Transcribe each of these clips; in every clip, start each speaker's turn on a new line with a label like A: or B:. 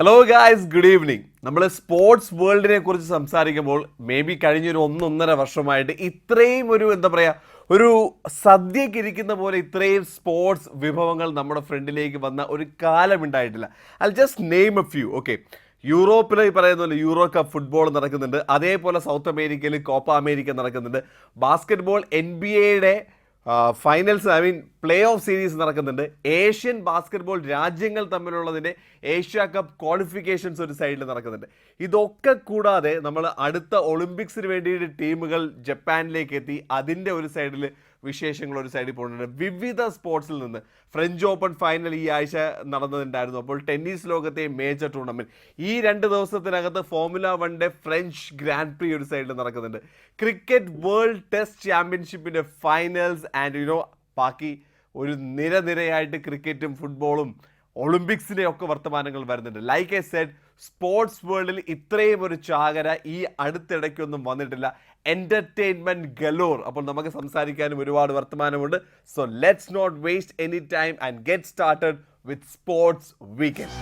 A: Hello guys, good evening. നമ്മൾ sports വേൾഡിനെ കുറിച്ച് സംസാരിക്കുമ്പോൾ മേ ബി കഴിഞ്ഞൊരു 1.5 വർഷമായിട്ട് ഇത്രയും ഒരു സദ്യക്ക് ഇരിക്കുന്ന പോലെ ഇത്രയും സ്പോർട്സ് വിഭവങ്ങൾ നമ്മുടെ ഫ്രണ്ടിലേക്ക് വന്ന ഒരു കാലം ഉണ്ടായിട്ടില്ല. I just name A few. Okay, യൂറോപ്പിൽ ഈ പറയുന്ന പോലെ യൂറോ കപ്പ് ഫുട്ബോൾ നടക്കുന്നുണ്ട്, അതേപോലെ സൗത്ത് അമേരിക്കയിൽ കോപ്പ അമേരിക്ക നടക്കുന്നുണ്ട്, basketball NBA finals play off series നടക്കുന്നുണ്ട്, ഏഷ്യൻ ബാസ്കറ്റ്ബോൾ രാജ്യങ്ങൾ തമ്മിലുള്ളതിൻ്റെ ഏഷ്യ കപ്പ് ക്വാളിഫിക്കേഷൻസ് ഒരു സൈഡിൽ നടക്കുന്നുണ്ട്. ഇതൊക്കെ കൂടാതെ നമ്മൾ അടുത്ത ഒളിമ്പിക്സിന് വേണ്ടിയിട്ട് ടീമുകൾ ജപ്പാനിലേക്ക് എത്തി, അതിൻ്റെ ഒരു സൈഡിൽ വിശേഷങ്ങൾ ഒരു സൈഡിൽ പോകുന്നുണ്ട്. വിവിധ സ്പോർട്സിൽ നിന്ന് ഫ്രഞ്ച് ഓപ്പൺ ഫൈനൽ ഈ ആഴ്ച നടന്നിട്ടുണ്ടായിരുന്നു. അപ്പോൾ ടെന്നീസ് ലോകത്തെ മേജർ ടൂർണമെൻറ്റ് ഈ 2 ദിവസത്തിനകത്ത് ഫോർമുല 1 ഫ്രഞ്ച് ഗ്രാൻഡ് പ്രീ ഒരു സൈഡിൽ നടക്കുന്നുണ്ട്. ക്രിക്കറ്റ് വേൾഡ് ടെസ്റ്റ് ചാമ്പ്യൻഷിപ്പിൻ്റെ ഫൈനൽസ് ആൻഡ് ബാക്കി ഒരു നിരയായിട്ട് ക്രിക്കറ്റും ഫുട്ബോളും ഒളിമ്പിക്സിൻ്റെ ഒക്കെ വർത്തമാനങ്ങൾ വരുന്നുണ്ട്. ലൈക്ക് എ സെഡ്, സ്പോർട്സ് വേൾഡിൽ ഇത്രയും ഒരു ചാകര ഈ അടുത്തിടയ്ക്കൊന്നും വന്നിട്ടില്ല. Entertainment galore. അപ്പോൾ നമുക്ക് സംസാരിക്കാനും ഒരുപാട് വർത്തമാനമുണ്ട്. So let's not waste any time and get started with sports weekend.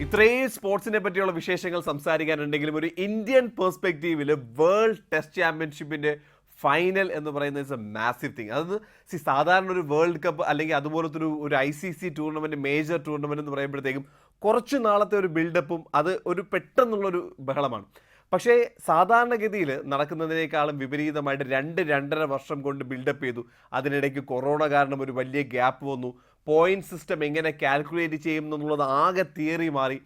A: ഇത്രയും സ്പോർട്സിനെ പറ്റിയുള്ള വിശേഷങ്ങൾ സംസാരിക്കാനുണ്ടെങ്കിലും ഒരു ഇന്ത്യൻ പെർസ്പെക്റ്റീവിൽ വേൾഡ് ടെസ്റ്റ് ചാമ്പ്യൻഷിപ്പിൻ്റെ ഫൈനൽ എന്ന് പറയുന്നത് ഇറ്റ്സ് എ മാസീവ് തിങ്. അത് സാധാരണ ഒരു വേൾഡ് കപ്പ് അല്ലെങ്കിൽ അതുപോലത്തെ ഒരു ICC ടൂർണമെൻറ്റ്, മേജർ ടൂർണമെൻറ്റ് എന്ന് പറയുമ്പോഴത്തേക്കും കുറച്ച് നാളത്തെ ഒരു ബിൽഡപ്പും അത് ഒരു പെട്ടെന്നുള്ളൊരു ബഹളമാണ്. പക്ഷേ സാധാരണഗതിയിൽ നടക്കുന്നതിനേക്കാളും വിപരീതമായിട്ട് 2-2.5 വർഷം കൊണ്ട് ബിൽഡപ്പ് ചെയ്തു. അതിനിടയ്ക്ക് കൊറോണ കാരണം ഒരു വലിയ ഗ്യാപ്പ് വന്നു. പോയിന്റ് സിസ്റ്റം എങ്ങനെ കാൽക്കുലേറ്റ് ചെയ്യും എന്നുള്ളത് ആകെ തിയറി മാറി.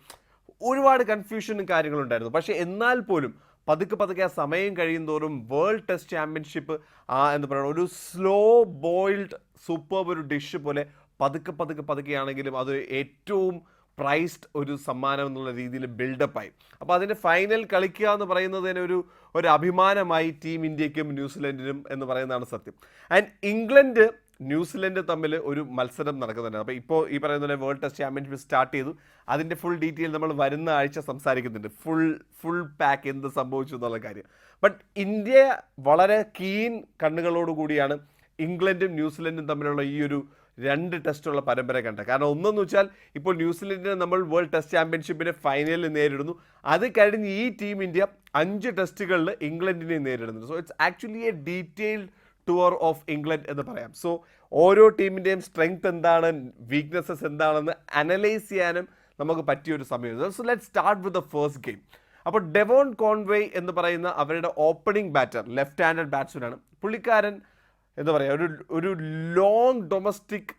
A: ഒരുപാട് കൺഫ്യൂഷനും കാര്യങ്ങളുണ്ടായിരുന്നു. പക്ഷേ എന്നാൽ പോലും പതുക്കെ ആ സമയം കഴിയും തോറും വേൾഡ് ടെസ്റ്റ് ചാമ്പ്യൻഷിപ്പ് എന്ന് പറയുന്നത് ഒരു സ്ലോ ബോയിൽഡ് സൂപ്പർ ഒരു ഡിഷ് പോലെ പതുക്കെയാണെങ്കിലും അത് ഏറ്റവും പ്രൈസ്ഡ് ഒരു സമ്മാനം എന്നുള്ള രീതിയിൽ ബിൽഡപ്പായി. അപ്പോൾ അതിൻ്റെ ഫൈനൽ കളിക്കുക എന്ന് പറയുന്നത് തന്നെ ഒരു അഭിമാനമായി ടീം ഇന്ത്യക്കും ന്യൂസിലൻഡിനും എന്ന് പറയുന്നതാണ് സത്യം. ആൻഡ് ഇംഗ്ലണ്ട് ന്യൂസിലൻഡ് തമ്മിൽ ഒരു മത്സരം നടക്കുന്നുണ്ട്. അപ്പോൾ ഇപ്പോൾ ഈ പറയുന്ന പോലെ വേൾഡ് ടെസ്റ്റ് ചാമ്പ്യൻഷിപ്പ് സ്റ്റാർട്ട് ചെയ്തു. അതിൻ്റെ ഫുൾ ഡീറ്റെയിൽ നമ്മൾ വരുന്ന ആഴ്ച സംസാരിക്കുന്നുണ്ട്. ഫുൾ പാക്ക് എന്ത് സംഭവിച്ചു എന്നുള്ള കാര്യം. ബട്ട് ഇന്ത്യ വളരെ കീൻ കണ്ണുകളോടുകൂടിയാണ് ഇംഗ്ലണ്ടും ന്യൂസിലൻഡും തമ്മിലുള്ള ഈ ഒരു 2 ടെസ്റ്റുള്ള പരമ്പര കണ്ടത്. കാരണം ഒന്നെന്ന് വെച്ചാൽ ഇപ്പോൾ ന്യൂസിലൻഡിനെ നമ്മൾ വേൾഡ് ടെസ്റ്റ് ചാമ്പ്യൻഷിപ്പിൻ്റെ ഫൈനലിൽ നേരിടുന്നു. അത് കഴിഞ്ഞ് ഈ ടീം ഇന്ത്യ 5 ടെസ്റ്റുകളിൽ ഇംഗ്ലണ്ടിനെ നേരിടുന്നു. So it's actually A detailed tour of England എന്ന് പറയാം. സോ ഓരോ ടീമിൻ്റെയും സ്ട്രെങ്ത് എന്താണ്, വീക്ക്നെസ്സസ് എന്താണെന്ന് അനലൈസ് ചെയ്യാനും നമുക്ക് പറ്റിയൊരു സമയം. So let start with the first game. അപ്പോൾ ഡെവോൺ കോൺവേ എന്ന് പറയുന്ന അവരുടെ ഓപ്പണിംഗ് ബാറ്റർ, ലെഫ്റ്റ് ഹാൻഡഡ് ബാറ്റ്സ്മാനാണ്. പുള്ളിക്കാരൻ ഒരു ലോങ് ഡൊമസ്റ്റിക്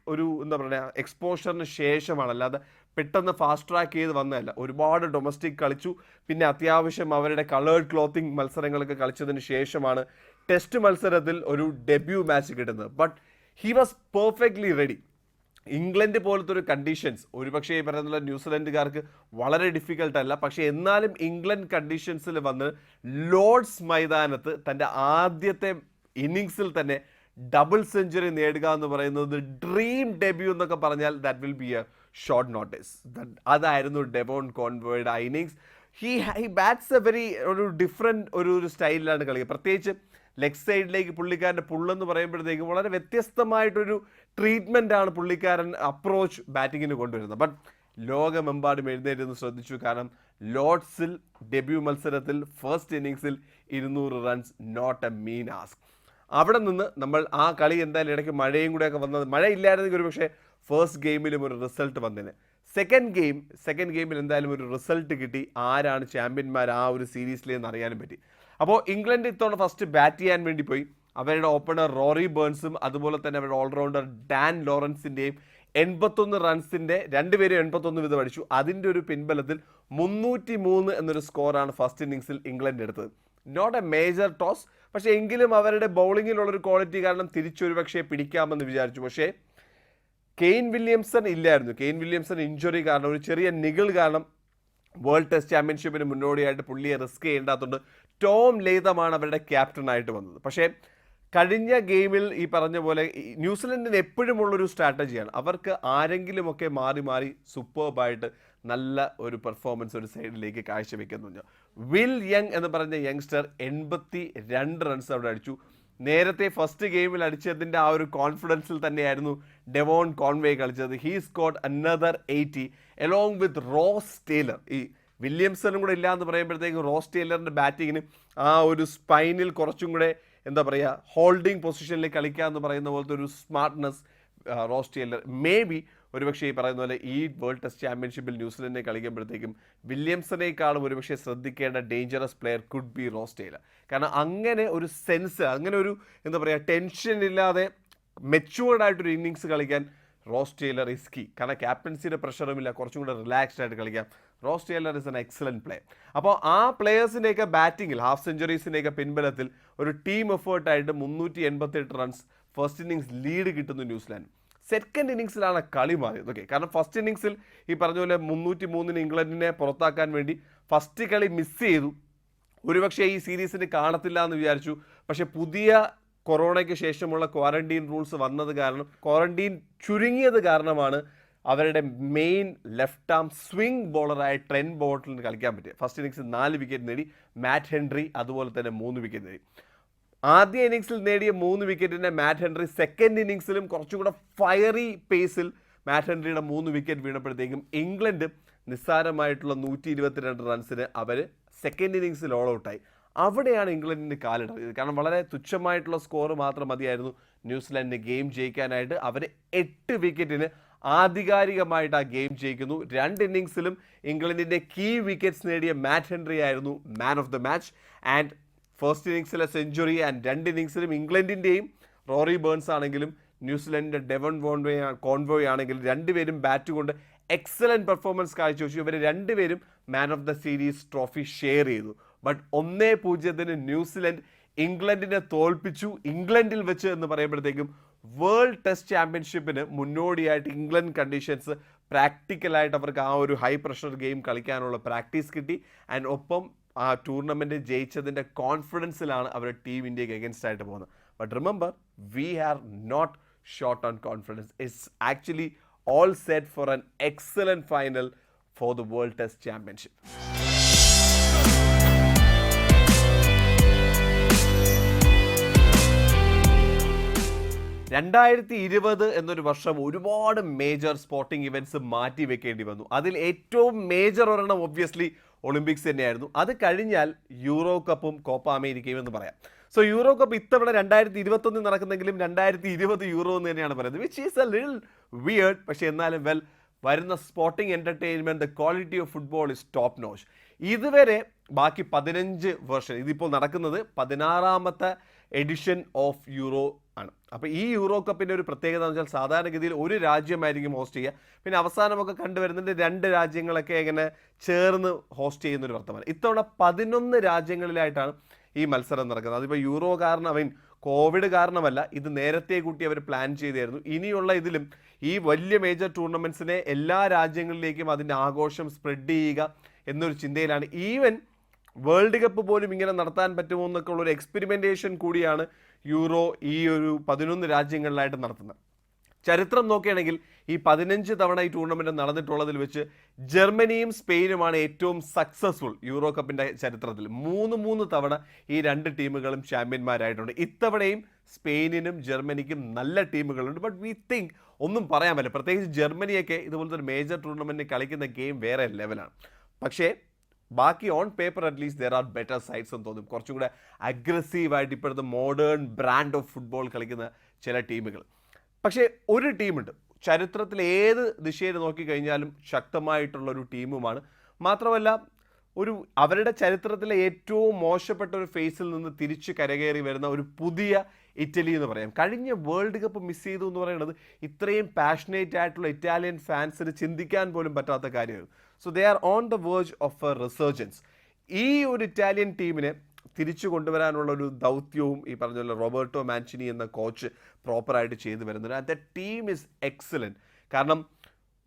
A: എക്സ്പോഷറിന് ശേഷമാണ്, അല്ലാതെ പെട്ടെന്ന് ഫാസ്റ്റ് ട്രാക്ക് ചെയ്ത് വന്നതല്ല. ഒരുപാട് ഡൊമസ്റ്റിക് കളിച്ചു. പിന്നെ അത്യാവശ്യം അവരുടെ കളേർഡ് ക്ലോത്തിങ് മത്സരങ്ങളൊക്കെ കളിച്ചതിന് ശേഷമാണ് ടെസ്റ്റ് മത്സരത്തിൽ ഒരു ഡെബ്യൂ മാച്ച് കിട്ടുന്നത്. But he was perfectly ready. England പോലത്തെ ഒരു കണ്ടീഷൻസ് ഒരുപക്ഷെ ഈ പറയുന്ന ന്യൂസിലൻഡുകാർക്ക് വളരെ ഡിഫിക്കൽട്ടല്ല. പക്ഷേ എന്നാലും ഇംഗ്ലണ്ട് കണ്ടീഷൻസിൽ വന്ന് ലോർഡ്സ് മൈതാനത്ത് തൻ്റെ ആദ്യത്തെ ഇന്നിങ്സിൽ തന്നെ ഡബിൾ സെഞ്ചുറി നേടുക എന്ന് പറയുന്നത് ഡ്രീം ഡെബ്യൂ എന്നൊക്കെ പറഞ്ഞാൽ that will be a short notice. അതായിരുന്നു ഡെവോൺ കോൺവേയുടെ innings. He bats a very different ഒരു സ്റ്റൈലിലാണ് കളിക്കുക. പ്രത്യേകിച്ച് ലെഗ് സൈഡിലേക്ക് പുള്ളിക്കാരൻ്റെ പുള്ളെന്ന് പറയുമ്പോഴത്തേക്കും വളരെ വ്യത്യസ്തമായിട്ടൊരു ട്രീറ്റ്മെൻറ്റാണ് പുള്ളിക്കാരൻ അപ്രോച്ച് ബാറ്റിങ്ങിന് കൊണ്ടുവരുന്നത്. ബട്ട് ലോകമെമ്പാടും എഴുന്നേറ്റ് ശ്രദ്ധിച്ചു. കാരണം ലോർഡ്സിൽ ഡെബ്യൂ മത്സരത്തിൽ ഫസ്റ്റ് ഇന്നിങ്സിൽ 200 runs not a mean ask. അവിടെ നിന്ന് നമ്മൾ ആ കളി എന്തായാലും ഇടയ്ക്ക് മഴയും കൂടെയൊക്കെ വന്നത്, മഴയില്ലായിരുന്നെങ്കിൽ ഒരു പക്ഷേ ഫസ്റ്റ് ഗെയിമിലും ഒരു റിസൾട്ട് വന്നതിന്. സെക്കൻഡ് ഗെയിമിൽ എന്തായാലും ഒരു റിസൾട്ട് കിട്ടി. ആരാണ് ചാമ്പ്യന്മാർ ആ ഒരു സീരീസിലെന്ന് അറിയാനും പറ്റി. അപ്പോൾ ഇംഗ്ലണ്ട് ഇത്തവണ ഫസ്റ്റ് ബാറ്റ് ചെയ്യാൻ വേണ്ടി പോയി. അവരുടെ ഓപ്പണർ റോറി ബേൺസും അതുപോലെ തന്നെ അവരുടെ ഓൾറൗണ്ടർ ഡാൻ ലോറൻസിൻ്റെയും 81 റൺസിൻ്റെ 2 പേരും 81 വീതം അടിച്ചു. അതിൻ്റെ ഒരു പിൻബലത്തിൽ 303 എന്നൊരു സ്കോറാണ് ഫസ്റ്റ് ഇന്നിങ്സിൽ ഇംഗ്ലണ്ട് എടുത്തത്. നോട്ട് എ മേജർ ടോസ്, പക്ഷേ എങ്കിലും അവരുടെ ബൗളിങ്ങിലുള്ളൊരു ക്വാളിറ്റി കാരണം തിരിച്ചൊരു പക്ഷേ പിടിക്കാമെന്ന് വിചാരിച്ചു. പക്ഷേ കെയ്ൻ വില്യംസൺ ഇല്ലായിരുന്നു. കെയ്ൻ വില്യംസൺ ഇഞ്ചുറി കാരണം, ഒരു ചെറിയ നിഗിൾ കാരണം വേൾഡ് ടെസ്റ്റ് ചാമ്പ്യൻഷിപ്പിന് മുന്നോടിയായിട്ട് പുള്ളിയെ റിസ്ക് ചെയ്യേണ്ടാത്തതുകൊണ്ട് ടോം ലേതമാണ് അവരുടെ ക്യാപ്റ്റനായിട്ട് വന്നത്. പക്ഷേ കഴിഞ്ഞ ഗെയിമിൽ ഈ പറഞ്ഞ പോലെ ന്യൂസിലൻഡിന് എപ്പോഴുമുള്ളൊരു സ്ട്രാറ്റജിയാണ്, അവർക്ക് ആരെങ്കിലുമൊക്കെ മാറി സൂപ്പർബായിട്ട് നല്ല ഒരു പെർഫോമൻസ് ഒരു സൈഡിലേക്ക് കാഴ്ചവെക്കുന്നുണ്ട്. വിൽ യങ് എന്ന് പറഞ്ഞ യങ്സ്റ്റർ 82 റൺസ് അവിടെ അടിച്ചു. നേരത്തെ ഫസ്റ്റ് ഗെയിമിൽ അടിച്ചതിൻ്റെ ആ ഒരു കോൺഫിഡൻസിൽ തന്നെയായിരുന്നു ഡെവോൺ കോൺവേ കളിച്ചത്. He scored another 80 along with rose Taylor. ഈ വില്യംസണും കൂടെ ഇല്ല എന്ന് പറയുമ്പോഴത്തേക്കും റോസ് ടേലറിൻ്റെ ബാറ്റിങ്ങിന് ആ ഒരു സ്പൈനിൽ കുറച്ചും കൂടെ എന്താ പറയുക ഹോൾഡിംഗ് പൊസിഷനിൽ കളിക്കുക എന്ന് പറയുന്ന പോലത്തെ ഒരു smartness rose Taylor may be ഒരുപക്ഷെ ഈ പറയുന്ന പോലെ ഈ വേൾഡ് ടെസ്റ്റ് ചാമ്പ്യൻഷിപ്പിൽ ന്യൂസിലൻഡിനെ കളിക്കുമ്പോഴത്തേക്കും വില്യംസണേക്കാളും ഒരുപക്ഷെ ശ്രദ്ധിക്കേണ്ട dangerous player could be rose Taylor. കാരണം അങ്ങനെ ഒരു സെൻസ്, അങ്ങനെ ഒരു എന്താ പറയുക ടെൻഷൻ ഇല്ലാതെ മെച്യൂർഡ് ആയിട്ടൊരു ഇന്നിങ്സ് കളിക്കാൻ റോസ് ടേലർ ഇസ് കീ. കാരണം ക്യാപ്റ്റൻസിയുടെ പ്രഷറുമില്ല, കുറച്ചും കൂടെ റിലാക്സ്ഡ് ആയിട്ട് കളിക്കാം. Ross Taylor is an excellent player. അപ്പോൾ ആ പ്ലെയേഴ്സിൻ്റെയൊക്കെ ബാറ്റിങ്ങിൽ ഹാഫ് സെഞ്ചുറീസിൻ്റെയൊക്കെ പിൻബലത്തിൽ ഒരു ടീം എഫേർട്ടായിട്ട് 388 റൺസ് ഫസ്റ്റ് ഇന്നിങ്സ് ലീഡ് കിട്ടുന്നു ന്യൂസിലാൻഡ്. സെക്കൻഡ് ഇന്നിങ്സിലാണ് കളി മാറിയത്. ഓക്കെ, കാരണം ഫസ്റ്റ് ഇന്നിങ്സിൽ ഈ പറഞ്ഞ പോലെ 303 ഇംഗ്ലണ്ടിനെ പുറത്താക്കാൻ വേണ്ടി ഫസ്റ്റ് കളി മിസ് ചെയ്തു. ഒരുപക്ഷെ ഈ സീരീസിന് കാണത്തില്ല എന്ന് വിചാരിച്ചു. പക്ഷേ പുതിയ കൊറോണയ്ക്ക് ശേഷമുള്ള ക്വാറന്റീൻ റൂൾസ് വന്നത് കാരണം, ക്വാറന്റീൻ ചുരുങ്ങിയത് കാരണമാണ് അവരുടെ മെയിൻ ലെഫ്റ്റ് ആം സ്വിംഗ് ബോളറായ ട്രെൻറ്റ് ബോൾട്ടിന് കളിക്കാൻ പറ്റിയത്. ഫസ്റ്റ് ഇന്നിങ്സിൽ 4 വിക്കറ്റ് നേടി. മാറ്റ് ഹെൻറി അതുപോലെ തന്നെ 3 വിക്കറ്റ് നേടി. ആദ്യ ഇന്നിങ്സിൽ നേടിയ 3 വിക്കറ്റിൻ്റെ മാറ്റ് ഹെൻറി സെക്കൻഡ് ഇന്നിങ്സിലും കുറച്ചുകൂടെ ഫയറി പേസിൽ മാറ്റ് ഹെൻറിയുടെ 3 വിക്കറ്റ് വീണപ്പോഴത്തേക്കും ഇംഗ്ലണ്ട് നിസ്സാരമായിട്ടുള്ള 122 റൺസിന് അവർ സെക്കൻഡ് ഇന്നിങ്സിൽ ഓൾ ഔട്ടായി. അവിടെയാണ് ഇംഗ്ലണ്ടിന് കാലിടറിയത്. കാരണം വളരെ തുച്ഛമായിട്ടുള്ള സ്കോർ മാത്രം മതിയായിരുന്നു ന്യൂസിലാൻഡിന് ഗെയിം ജയിക്കാനായിട്ട്. അവർ 8 വിക്കറ്റിന് ആധികാരികമായിട്ട് ആ ഗെയിം ജയിക്കുന്നു. 2 ഇന്നിങ്സിലും ഇംഗ്ലണ്ടിൻ്റെ കീ വിക്കറ്റ്സ് നേടിയ മാറ്റ് ഹെൻറി ആയിരുന്നു man of the match. And first ഇന്നിങ്സിലെ സെഞ്ചുറി ആൻഡ് 2 ഇന്നിങ്സിലും ഇംഗ്ലണ്ടിൻ്റെയും റോറി ബേൺസ് ആണെങ്കിലും ന്യൂസിലൻഡിൻ്റെ ഡെവൺ കോൺവോയ് ആണെങ്കിലും രണ്ടുപേരും ബാറ്റ് കൊണ്ട് എക്സലൻറ്റ് പെർഫോമൻസ് കാഴ്ചവെച്ചു. ഇവർ രണ്ടുപേരും മാൻ of the series trophy share ചെയ്തു. ബട്ട് 1-0 ന്യൂസിലൻഡ് ഇംഗ്ലണ്ടിനെ തോൽപ്പിച്ചു. ഇംഗ്ലണ്ടിൽ വെച്ച് എന്ന് പറയുമ്പോഴത്തേക്കും വേൾഡ് ടെസ്റ്റ് ചാമ്പ്യൻഷിപ്പിന് മുന്നോടിയായിട്ട് ഇംഗ്ലണ്ട് കണ്ടീഷൻസ് പ്രാക്ടിക്കലായിട്ട് അവർക്ക് ആ ഒരു ഹൈ പ്രഷർ ഗെയിം കളിക്കാനുള്ള പ്രാക്ടീസ് കിട്ടി. ആൻഡ് ഒപ്പം ആ ടൂർണമെൻറ്റ് ജയിച്ചതിൻ്റെ കോൺഫിഡൻസിലാണ് അവർ ടീം ഇന്ത്യക്ക് എഗൻസ്റ്റ് ആയിട്ട് പോകുന്നത്. But remember, we are not short on confidence. It's actually all set for an excellent final for the World Test Championship. 2020 എന്നൊരു വർഷം ഒരുപാട് മേജർ സ്പോർട്ടിംഗ് ഇവൻറ്റ്സ് മാറ്റി വെക്കേണ്ടി വന്നു. അതിൽ ഏറ്റവും മേജർ ഒരെണ്ണം ഒബ്വിയസ്ലി ഒളിമ്പിക്സ് തന്നെയായിരുന്നു. അത് കഴിഞ്ഞാൽ യൂറോ കപ്പും കോപ്പ അമേരിക്കയും എന്ന് പറയാം. സോ യൂറോ കപ്പ് ഇത്തവണ 2021 നടക്കുന്നെങ്കിലും 2020 യൂറോ എന്ന് തന്നെയാണ് പറയുന്നത്, which is A little weird. പക്ഷേ എന്നാലും വരുന്ന sporting entertainment, the quality of football is top notch. ഇതുവരെ ബാക്കി 15 വേർഷൻ, ഇതിപ്പോൾ നടക്കുന്നത് 16ാമത്തെ എഡിഷൻ ഓഫ് യൂറോ ആണ്. അപ്പോൾ ഈ യൂറോ കപ്പിൻ്റെ ഒരു പ്രത്യേകത എന്ന് വെച്ചാൽ സാധാരണഗതിയിൽ ഒരു രാജ്യമായിരിക്കും ഹോസ്റ്റ് ചെയ്യുക. പിന്നെ അവസാനമൊക്കെ കണ്ടുവരുന്നുണ്ട് 2 രാജ്യങ്ങളൊക്കെ ഇങ്ങനെ ചേർന്ന് ഹോസ്റ്റ് ചെയ്യുന്നൊരു വർത്തമാനം. ഇത്തവണ 11 രാജ്യങ്ങളിലായിട്ടാണ് ഈ മത്സരം നടക്കുന്നത്. അതിപ്പോൾ യൂറോ കാരണം, കോവിഡ് കാരണമല്ല, ഇത് നേരത്തെ കൂട്ടി അവർ പ്ലാൻ ചെയ്തായിരുന്നു. ഇനിയുള്ള ഇതിലും ഈ വലിയ മേജർ ടൂർണമെൻറ്റ്സിനെ എല്ലാ രാജ്യങ്ങളിലേക്കും അതിൻ്റെ ആഘോഷം സ്പ്രെഡ് ചെയ്യുക എന്നൊരു ചിന്തയിലാണ്. ഈവൻ വേൾഡ് കപ്പ് പോലും ഇങ്ങനെ നടത്താൻ പറ്റുമോ എന്നൊക്കെ ഉള്ളൊരു എക്സ്പെരിമെൻറ്റേഷൻ കൂടിയാണ് യൂറോ ഈ ഒരു 11 രാജ്യങ്ങളിലായിട്ട് നടത്തുന്നത്. ചരിത്രം നോക്കുകയാണെങ്കിൽ ഈ 15 തവണ ഈ ടൂർണമെൻറ്റ് നടന്നിട്ടുള്ളതിൽ വെച്ച് ജർമ്മനിയും സ്പെയിനുമാണ് ഏറ്റവും സക്സസ്ഫുൾ യൂറോ കപ്പിൻ്റെ ചരിത്രത്തിൽ. 3 തവണ ഈ 2 ടീമുകളും ചാമ്പ്യന്മാരായിട്ടുണ്ട്. ഇത്തവണയും സ്പെയിനിനും ജർമ്മനിക്കും നല്ല ടീമുകളുണ്ട്. ബട്ട് വി തിങ്ക് ഒന്നും പറയാൻ പറ്റില്ല. പ്രത്യേകിച്ച് ജർമ്മനിയൊക്കെ ഇതുപോലത്തെ ഒരു മേജർ ടൂർണമെൻറ്റിന് കളിക്കുന്ന ഗെയിം വേറെ ലെവലാണ്. പക്ഷേ ബാക്കി on paper at least there are better sides എന്ന് തോന്നും. കുറച്ചും കൂടെ അഗ്രസീവായിട്ട് ഇപ്പോഴത്തെ മോഡേൺ ബ്രാൻഡ് ഓഫ് ഫുട്ബോൾ കളിക്കുന്ന ചില ടീമുകൾ. പക്ഷേ ഒരു ടീമുണ്ട്, ചരിത്രത്തിൽ ഏത് ദിശയിൽ നോക്കിക്കഴിഞ്ഞാലും ശക്തമായിട്ടുള്ളൊരു ടീമുമാണ്. മാത്രമല്ല അവരുടെ ചരിത്രത്തിലെ ഏറ്റവും മോശപ്പെട്ട ഒരു ഫേസിൽ നിന്ന് തിരിച്ച് കരകയറി വരുന്ന ഒരു പുതിയ ഇറ്റലി എന്ന് പറയാം. കഴിഞ്ഞ വേൾഡ് കപ്പ് മിസ് ചെയ്തു എന്ന് പറയുന്നത് ഇത്രയും പാഷനേറ്റ് ആയിട്ടുള്ള ഇറ്റാലിയൻ ഫാൻസിന് ചിന്തിക്കാൻ പോലും പറ്റാത്ത കാര്യമാണ്. So they are on the verge of A resurgence. ഈ ഒരു ഇറ്റാലിയൻ ടീമിനെ തിരിച്ചു കൊണ്ടുവരാനുള്ള ഒരു ദൗത്യവും ഈ പറഞ്ഞ പോലെ റോബർട്ടോ മാൻസിനി എന്ന കോച്ച് പ്രോപ്പറായിട്ട് ചെയ്തു വരുന്നുണ്ട്. And the team is excellent. കാരണം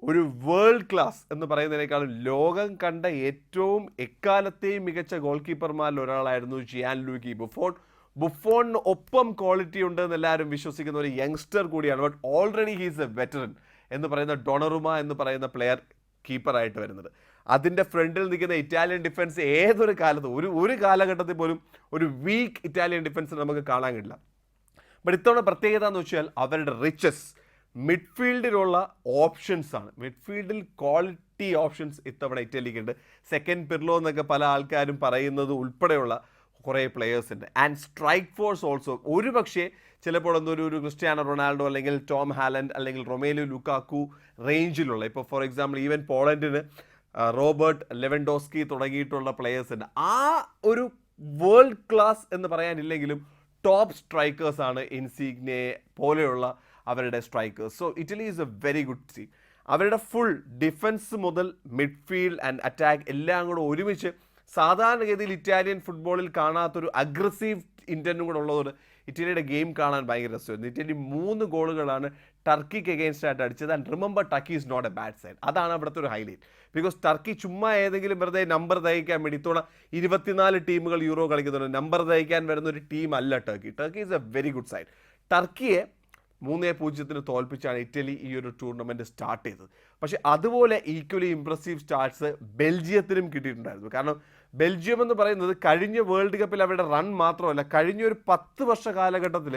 A: ഒരു വേൾഡ് ക്ലാസ് എന്ന് പറയുന്നതിനേക്കാളും ലോകം കണ്ട ഏറ്റവും എക്കാലത്തെയും മികച്ച ഗോൾ കീപ്പർമാരിൽ ഒരാളായിരുന്നു ജിയാൻ ലൂയി ബുഫോൺ. ബുഫോണിന് ഒപ്പം ക്വാളിറ്റി ഉണ്ട് എന്ന് എല്ലാവരും വിശ്വസിക്കുന്ന ഒരു യങ്സ്റ്റർ കൂടിയാണ്. But already he's A veteran എന്ന് പറയുന്ന ഡൊണറുമ എന്ന് പറയുന്ന പ്ലെയർ കീപ്പറായിട്ട് വരുന്നത്. അതിൻ്റെ ഫ്രണ്ടിൽ നിൽക്കുന്ന ഇറ്റാലിയൻ ഡിഫൻസ് ഏതൊരു കാലത്തും ഒരു കാലഘട്ടത്തിൽ പോലും ഒരു വീക്ക് ഇറ്റാലിയൻ ഡിഫൻസ് നമുക്ക് കാണാൻ കഴിയില്ല. ബട്ട് ഇത്തവണ പ്രത്യേകത എന്ന് വെച്ചാൽ അവരുടെ റിച്ചസ് മിഡ്ഫീൽഡിലുള്ള ഓപ്ഷൻസ് ആണ്. മിഡ്ഫീൽഡിൽ ക്വാളിറ്റി ഓപ്ഷൻസ് ഇത്തവണ ഇറ്റലിക്കുണ്ട്. സെക്കൻഡ് പിർലോ എന്നൊക്കെ പല ആൾക്കാരും പറയുന്നത് ഉൾപ്പെടെയുള്ള കുറേ പ്ലെയേഴ്സ് ഉണ്ട്. ആൻഡ് സ്ട്രൈക്ക് ഫോഴ്സ് ഓൾസോ ഒരു പക്ഷേ ചിലപ്പോൾ ഒരു ക്രിസ്ത്യാനോ റൊണാൾഡോ അല്ലെങ്കിൽ ടോം ഹാലൻഡ് അല്ലെങ്കിൽ റൊമേലു ലുക്കാക്കു റേഞ്ചിലുള്ള, ഇപ്പോൾ ഫോർ എക്സാമ്പിൾ ഈവൻ പോളണ്ടിന് റോബർട്ട് ലെവൻഡോസ്കി തുടങ്ങിയിട്ടുള്ള പ്ലെയേഴ്സ് ഉണ്ട്. ആ ഒരു വേൾഡ് ക്ലാസ് എന്ന് പറയാനില്ലെങ്കിലും ടോപ്പ് സ്ട്രൈക്കേഴ്സ് ആണ് ഇൻസിഗ്നെ പോലെയുള്ള അവരുടെ strikers. So Italy is a very good team. അവരുടെ ഫുൾ ഡിഫൻസ് മുതൽ മിഡ്ഫീൽഡ് ആൻഡ് അറ്റാക്ക് എല്ലാം കൂടെ ഒരുമിച്ച് സാധാരണഗതിയിൽ ഇറ്റാലിയൻ ഫുട്ബോളിൽ കാണാത്തൊരു അഗ്രസീവ് ഇൻറ്റൻറ്റും കൂടെ ഉള്ളതുകൊണ്ട് ഇറ്റലിയുടെ ഗെയിം കാണാൻ ഭയങ്കര രസമായിരുന്നു. ഇറ്റലി 3 ഗോളുകളാണ് ടർക്കിക്ക് അഗെയിൻസ്റ്റ് ആയിട്ട് അടിച്ചത്. And remember, Turkey is not a bad side. അതാണ് അവിടുത്തെ ഒരു ഹൈലൈറ്റ്. ബിക്കോസ് ടർക്കി ചുമ്മാ ഏതെങ്കിലും വെറുതെ നമ്പർ തയ്ക്കാൻ വേണ്ടി ഇത്തവണ 24 ടീമുകൾ യൂറോ കളിക്കുന്നുണ്ട്. നമ്പർ തയ്ക്കാൻ വരുന്ന ഒരു ടീം അല്ല Turkey. Turkey is a very good side. ടർക്കിയെ 3-0 തോൽപ്പിച്ചാണ് ഇറ്റലി ഈ ഒരു ടൂർണമെൻറ്റ് സ്റ്റാർട്ട് ചെയ്തത്. പക്ഷേ അതുപോലെ ഈക്വലി ഇംപ്രസീവ് സ്റ്റാർട്ട്സ് ബെൽജിയത്തിനും കിട്ടിയിട്ടുണ്ടായിരുന്നു. കാരണം ബെൽജിയം എന്ന് പറയുന്നത് കഴിഞ്ഞ വേൾഡ് കപ്പിൽ അവരുടെ റൺ മാത്രമല്ല, കഴിഞ്ഞ ഒരു 10 വർഷ കാലഘട്ടത്തിൽ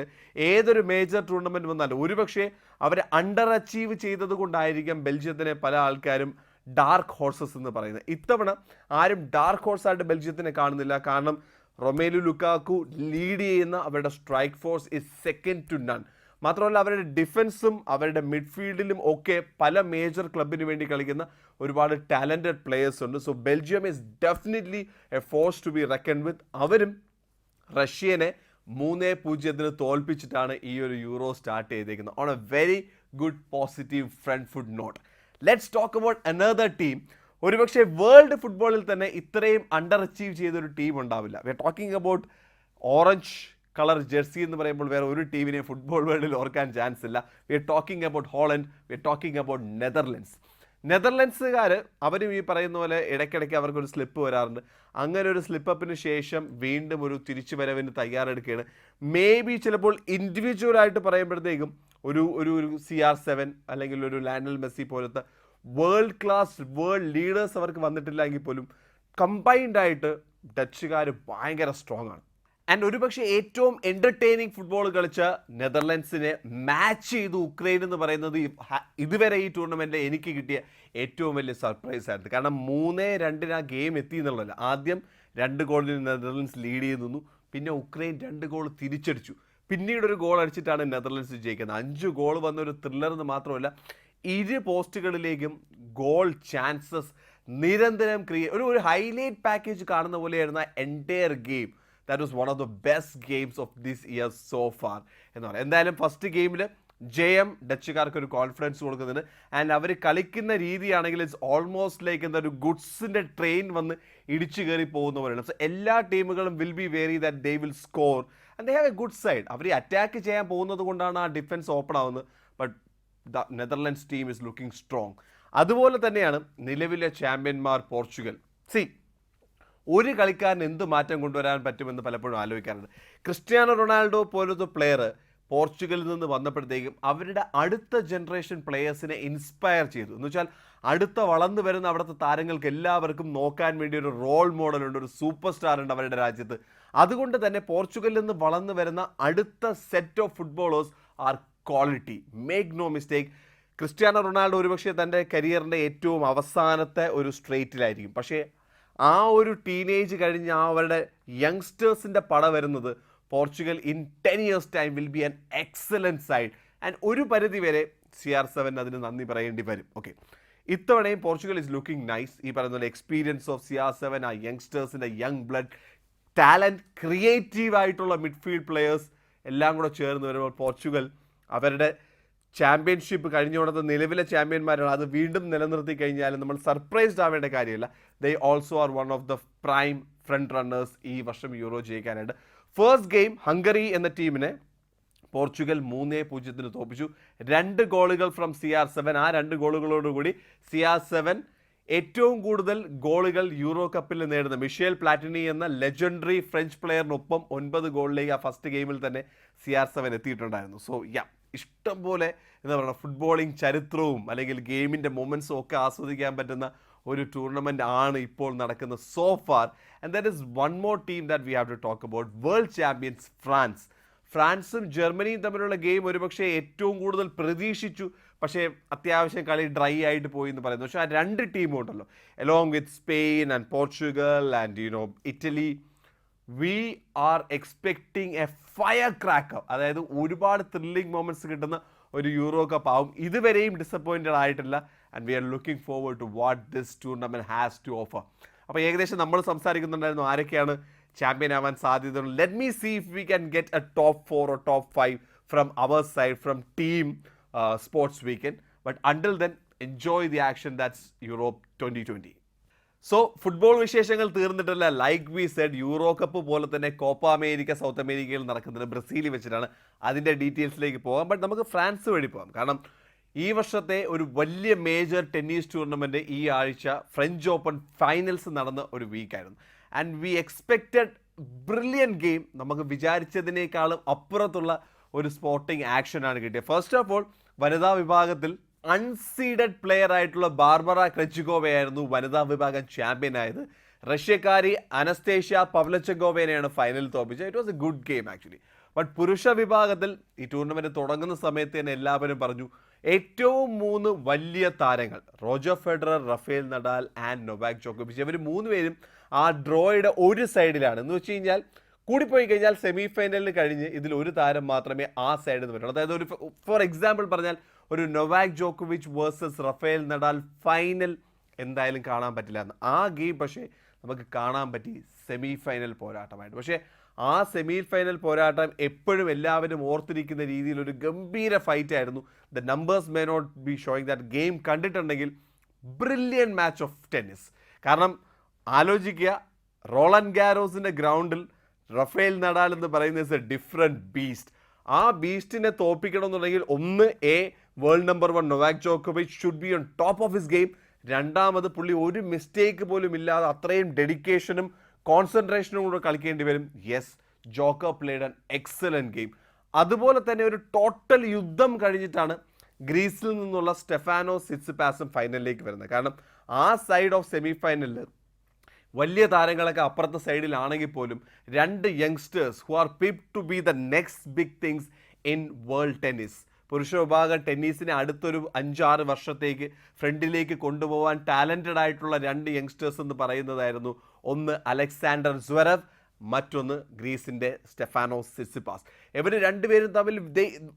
A: ഏതൊരു മേജർ ടൂർണമെൻറ്റ് വന്നാലും ഒരുപക്ഷെ അവരെ അണ്ടർ അച്ചീവ് ചെയ്തത് കൊണ്ടായിരിക്കാം ബെൽജിയത്തിനെ പല ആൾക്കാരും ഡാർക്ക് ഹോഴ്സസ് എന്ന് പറയുന്നത്. ഇത്തവണ ആരും ഡാർക്ക് ഹോഴ്സായിട്ട് ബെൽജിയത്തിനെ കാണുന്നില്ല. കാരണം റൊമേലു ലുക്കാക്കു ലീഡ് ചെയ്യുന്ന അവരുടെ strike force is second to none. മാത്രമല്ല അവരുടെ ഡിഫൻസും അവരുടെ മിഡ്ഫീൽഡിലും ഒക്കെ പല മേജർ ക്ലബിന് വേണ്ടി കളിക്കുന്ന ഒരുപാട് ടാലൻറ്റഡ് പ്ലെയേഴ്സ് ഉണ്ട്. So Belgium is definitely a force to be reckon with. അവരും റഷ്യനെ 3-0 തോൽപ്പിച്ചിട്ടാണ് ഈ ഒരു യൂറോ സ്റ്റാർട്ട് ചെയ്തേക്കുന്നത് on a very good positive front foot note. Let's talk about another team. ഒരുപക്ഷെ വേൾഡ് ഫുട്ബോളിൽ തന്നെ ഇത്രയും അണ്ടർ അച്ചീവ് ചെയ്തൊരു ടീം ഉണ്ടാവില്ല. We are talking about orange colour jersey എന്ന് പറയുമ്പോൾ വേറെ ഒരു ടീമിനെ ഫുട്ബോൾ വേൾഡിൽ ഓർക്കാൻ ചാൻസ് ഇല്ല. We are talking about Holland, we are talking about Netherlands. നെതർലൻഡ്സുകാർ അവരും ഈ പറയുന്ന പോലെ ഇടയ്ക്കിടയ്ക്ക് അവർക്കൊരു സ്ലിപ്പ് വരാറുണ്ട്. അങ്ങനെ ഒരു സ്ലിപ്പപ്പിന് ശേഷം വീണ്ടും ഒരു തിരിച്ചു വരവിന് തയ്യാറെടുക്കുകയാണ്. മേ ബി ചിലപ്പോൾ ഇൻഡിവിജ്വലായിട്ട് പറയുമ്പോഴത്തേക്കും ഒരു CR7 അല്ലെങ്കിൽ ഒരു ലയണൽ മെസ്സി പോലത്തെ വേൾഡ് ക്ലാസ് വേൾഡ് ലീഡേഴ്സ് അവർക്ക് വന്നിട്ടില്ല എങ്കിൽ പോലും കമ്പൈൻഡ് ആയിട്ട് ഡച്ചുകാർ ഭയങ്കര സ്ട്രോങ് ആണ്. ആൻഡ് ഒരുപക്ഷെ ഏറ്റവും എൻ്റർടൈനിങ് ഫുട്ബോൾ കളിച്ച നെതർലൻഡ്സിനെ മാച്ച് ചെയ്തു ഉക്രൈൻ എന്ന് പറയുന്നത് ഇതുവരെ ഈ ടൂർണമെൻറ്റിൽ എനിക്ക് കിട്ടിയ ഏറ്റവും വലിയ സർപ്രൈസ് ആയിരുന്നു. കാരണം 3-2 ആ ഗെയിം എത്തി എന്നുള്ളതല്ല. ആദ്യം 2 ഗോളിന് നെതർലൻഡ്സ് ലീഡ് ചെയ്ത് നിന്നു. പിന്നെ ഉക്രൈൻ 2 ഗോൾ തിരിച്ചടിച്ചു. പിന്നീട് ഒരു ഗോൾ അടിച്ചിട്ടാണ് നെതർലൻഡ്സ് ജയിക്കുന്നത്. 5 ഗോൾ വന്ന ഒരു ത്രില്ലർ എന്ന് മാത്രമല്ല, 2 പോസ്റ്റുകളിലേക്കും ഗോൾ ചാൻസസ് നിരന്തരം ഒരു ഹൈലൈറ്റ് പാക്കേജ് കാണുന്ന പോലെയായിരുന്നു entire game. That was one of the best games of this year so far എന്ന് പറയാം. എന്തായാലും ഫസ്റ്റ് ഗെയിമിൽ ജയം ഡച്ചുകാർക്ക് ഒരു കോൺഫിഡൻസ് കൊടുക്കുന്നുണ്ട്. ആൻഡ് അവർ കളിക്കുന്ന രീതിയാണെങ്കിൽ ഇറ്റ്സ് ഓൾമോസ്റ്റ് ലൈക്ക് എന്താ ഒരു ഗുഡ്സിൻ്റെ ട്രെയിൻ വന്ന് ഇടിച്ചു കയറി പോകുന്ന പോലെയാണ്. സോ എല്ലാ ടീമുകളും will be very that they will score and they have a good side. അവർ അറ്റാക്ക് ചെയ്യാൻ പോകുന്നത് കൊണ്ടാണ് ആ ഡിഫൻസ് ഓപ്പൺ ആവുന്നത്. But the Netherlands team is looking strong. അതുപോലെ തന്നെയാണ് നിലവിലെ ചാമ്പ്യന്മാർ പോർച്ചുഗൽ. ഒരു കളിക്കാരൻ എന്ത് മാറ്റം കൊണ്ടുവരാൻ പറ്റുമെന്ന് പലപ്പോഴും ആലോചിക്കാറുണ്ട്. ക്രിസ്ത്യാനോ റൊണാൾഡോ പോലത്തെ പ്ലെയർ പോർച്ചുഗലിൽ നിന്ന് വന്നപ്പോഴത്തേക്കും അവരുടെ അടുത്ത ജനറേഷൻ പ്ലെയേഴ്സിനെ ഇൻസ്പയർ ചെയ്തു. എന്ന് വെച്ചാൽ അടുത്ത വളർന്നു വരുന്ന അവിടുത്തെ താരങ്ങൾക്ക് എല്ലാവർക്കും നോക്കാൻ വേണ്ടി ഒരു റോൾ മോഡലുണ്ട്, ഒരു സൂപ്പർ സ്റ്റാർ ഉണ്ട് അവരുടെ രാജ്യത്ത്. അതുകൊണ്ട് തന്നെ പോർച്ചുഗലിൽ നിന്ന് വളർന്നു വരുന്ന അടുത്ത set of footballers are quality. Make no mistake, Cristiano Ronaldo ഒരുപക്ഷെ തൻ്റെ കരിയറിൻ്റെ ഏറ്റവും അവസാനത്തെ ഒരു സ്ട്രേറ്റിലായിരിക്കും. പക്ഷേ ആ ഒരു ടീനേജ് കഴിഞ്ഞ് അവരുടെ യങ്സ്റ്റേഴ്സിൻ്റെ പട വരുന്നത് Portugal in 10 years time will be an excellent side. And ഒരു പരിധി വരെ CR7 അതിന് നന്ദി പറയേണ്ടി വരും. ഓക്കെ, ഇത്തവണയും പോർച്ചുഗൽ ഇസ് ലുക്കിംഗ് നൈസ്. ഈ പറയുന്ന പോലെ എക്സ്പീരിയൻസ് ഓഫ് CR7, ആ യങ്സ്റ്റേഴ്സിൻ്റെ യങ് ബ്ലഡ്, ടാലൻറ്റ്, ക്രിയേറ്റീവ് ആയിട്ടുള്ള മിഡ്ഫീൽഡ് പ്ലെയേഴ്സ് എല്ലാം കൂടെ ചേർന്ന് വരുമ്പോൾ പോർച്ചുഗൽ അവരുടെ ചാമ്പ്യൻഷിപ്പ് കഴിഞ്ഞോടത്ത് നിലവിലെ ചാമ്പ്യന്മാരാണ്. അത് വീണ്ടും നിലനിർത്തി കഴിഞ്ഞാലും നമ്മൾ സർപ്രൈസ്ഡ് ആവേണ്ട കാര്യമില്ല. They also are one of the prime front runners ഈ വർഷം യൂറോ ജയിക്കാനായിട്ട്. ഫസ്റ്റ് ഗെയിം ഹംഗറി എന്ന ടീമിനെ പോർച്ചുഗൽ 3-0 തോപ്പിച്ചു. 2 ഗോളുകൾ ഫ്രം CR7. ആ 2 ഗോളുകളോടുകൂടി CR7 ഏറ്റവും കൂടുതൽ ഗോളുകൾ യൂറോ കപ്പിൽ നേടുന്ന മിഷേൽ പ്ലാറ്റിനി എന്ന ലെജൻഡറി ഫ്രഞ്ച് പ്ലെയറിനൊപ്പം 9 ഗോളിലേക്ക് ആ ഫസ്റ്റ് ഗെയിമിൽ തന്നെ CR7 എത്തിയിട്ടുണ്ടായിരുന്നു. സോ ഇഷ്ടം പോലെ എന്താ പറയുക ഫുട്ബോളിംഗ് ചരിത്രവും അല്ലെങ്കിൽ ഗെയിമിൻ്റെ മൊമെൻറ്റ്സും ഒക്കെ ആസ്വദിക്കാൻ പറ്റുന്ന ഒരു ടൂർണമെൻ്റ് ആണ് ഇപ്പോൾ നടക്കുന്നത് so far. And that is one more team that we have to talk about. World champions France. ഫ്രാൻസും ജർമ്മനിയും തമ്മിലുള്ള ഗെയിം ഒരുപക്ഷെ ഏറ്റവും കൂടുതൽ പ്രതീക്ഷിച്ചു, പക്ഷേ അത്യാവശ്യം കളി ഡ്രൈ ആയിട്ട് പോയി എന്ന് പറയുന്നു. പക്ഷേ ആ രണ്ട് ടീമും ഉണ്ടല്ലോ, along with Spain and Portugal and Italy, we are expecting a fire cracker. അതായത് ഒരുപാട് ത്രില്ലിംഗ് മൊമെന്റ്സ് കിട്ടുന്ന ഒരു യൂറോ കപ്പ് ആവും. ഇതുവരെയും ഡിസപ്പോയിൻറ്റഡ് ആയിട്ടില്ല. And we are looking forward to what this tournament has to offer. അപ്പോൾ ഏകദേശം നമ്മൾ സംസാരിക്കുന്നുണ്ടായിരുന്നു ആരൊക്കെയാണ് ചാമ്പ്യൻ ആവാൻ സാധ്യത. Let me see if we can get a top 4 or top 5 from our side, from team sports weekend. But until then enjoy the action. That's Europe 2020. So football വിശേഷങ്ങൾ തീർന്നിട്ടില്ല. Like we said, Euro cup പോലെ തന്നെ Copa America south അമേരിക്കയിൽ നടക്കുന്നത് ബ്രസീലിൽ വെച്ചിട്ടാണ്. അതിൻ്റെ ഡീറ്റെയിൽസിലേക്ക് പോകാം. ബട്ട് നമുക്ക് ഫ്രാൻസ് വഴി പോകാം. കാരണം ഈ വർഷത്തെ ഒരു വലിയ മേജർ ടെന്നീസ് ടൂർണമെൻറ്റ് ഈ ആഴ്ച ഫ്രഞ്ച് ഓപ്പൺ ഫൈനൽസ് നടന്ന ഒരു വീക്കായിരുന്നു. And we expected brilliant game. നമുക്ക് വിചാരിച്ചതിനേക്കാളും അപ്പുറത്തുള്ള ഒരു സ്പോർട്ടിംഗ് ആക്ഷനാണ് കിട്ടിയത്. ഫസ്റ്റ് ഓഫ് ഓൾ, വനിതാ വിഭാഗത്തിൽ അൺസീഡഡ് പ്ലെയർ ആയിട്ടുള്ള ബാർബറ ക്രെച്ചിക്കോവയായിരുന്നു വനിതാ വിഭാഗം ചാമ്പ്യൻ ആയത്. റഷ്യക്കാരി അനസ്തേഷ്യ പവ്ലച്ചെങ്കോവയെയാണ് ഫൈനലിൽ തോൽപ്പിച്ചത്. It was A good game actually. But പുരുഷ വിഭാഗത്തിൽ ഈ ടൂർണമെന്റ് തുടങ്ങുന്ന സമയത്ത് തന്നെ എല്ലാവരും പറഞ്ഞു ഏറ്റവും 3 വലിയ താരങ്ങൾ Roger Federer, Rafael Nadal and Novak ജോക്കോവിച്ച്, ഇവർ 3 പേരും ആ ഡ്രോയുടെ ഒരു സൈഡിലാണ്. എന്ന് വെച്ച് കഴിഞ്ഞാൽ കൂടിപ്പോയി കഴിഞ്ഞാൽ സെമി ഫൈനലിന് കഴിഞ്ഞ് ഇതിൽ ഒരു താരം മാത്രമേ ആ സൈഡിൽ നിന്ന് വരുള്ളൂ. അതായത് ഒരു ഫോർ എക്സാമ്പിൾ പറഞ്ഞാൽ ഒരു നൊവാക് ജോക്കോവിച്ച് വേഴ്സസ് റഫേൽ നഡാൽ ഫൈനൽ എന്തായാലും കാണാൻ പറ്റില്ല എന്ന്. ആ ഗെയിം പക്ഷേ നമുക്ക് കാണാൻ പറ്റി സെമി ഫൈനൽ പോരാട്ടമായിട്ട്. പക്ഷേ ആ സെമി ഫൈനൽ പോരാട്ടം എപ്പോഴും എല്ലാവരും ഓർത്തിരിക്കുന്ന രീതിയിൽ ഒരു ഗംഭീര ഫൈറ്റ് ആയിരുന്നു. The numbers may not be showing that. Game കണ്ടിട്ടുണ്ടെങ്കിൽ ബ്രില്യൻ മാച്ച് ഓഫ് ടെന്നീസ്. കാരണം ആലോചിക്കുക, റോളൻ ഗാരോസിൻ്റെ ഗ്രൗണ്ടിൽ റഫേൽ നഡാൽ എന്ന് പറയുന്നത് എ ഡിഫറെൻറ്റ് ബീസ്റ്റ്. ആ ബീസ്റ്റിനെ തോൽപ്പിക്കണമെന്നുണ്ടെങ്കിൽ ഒന്ന് വേൾഡ് നമ്പർ 1 നൊവാക് ജോക്കോവിച്ച് should be on top of his game. രണ്ടാമത് പുള്ളി ഒരു മിസ്റ്റേക്ക് പോലും ഇല്ലാതെ അത്രയും ഡെഡിക്കേഷനും കോൺസെൻട്രേഷനും കൂടെ കളിക്കേണ്ടി വരും. Yes, Joker played an excellent game. അതുപോലെ തന്നെ ഒരു ടോട്ടൽ യുദ്ധം കഴിഞ്ഞിട്ടാണ് ഗ്രീസിൽ നിന്നുള്ള സ്റ്റെഫാനോ സിറ്റ്സിപാസും ഫൈനലിലേക്ക് വരുന്നത്. കാരണം ആ സൈഡ് ഓഫ് സെമി ഫൈനലിൽ വലിയ താരങ്ങളൊക്കെ അപ്പുറത്തെ സൈഡിലാണെങ്കിൽ പോലും 2 youngsters who are tipped to be the next big things in world tennis. പുരുഷ വിഭാഗം ടെന്നീസിനെ അടുത്തൊരു 5-6 വർഷത്തേക്ക് ഫ്രണ്ടിലേക്ക് കൊണ്ടുപോകാൻ ടാലൻറ്റഡ് ആയിട്ടുള്ള 2 യങ്സ്റ്റേഴ്സ് എന്ന് പറയുന്നതായിരുന്നു ഒന്ന് അലക്സാണ്ടർ ജ്വരവ്, മറ്റൊന്ന് ഗ്രീസിൻ്റെ സ്റ്റെഫാനോ സിറ്റ്സിപാസ്. ഇവർ രണ്ടുപേരും തമ്മിൽ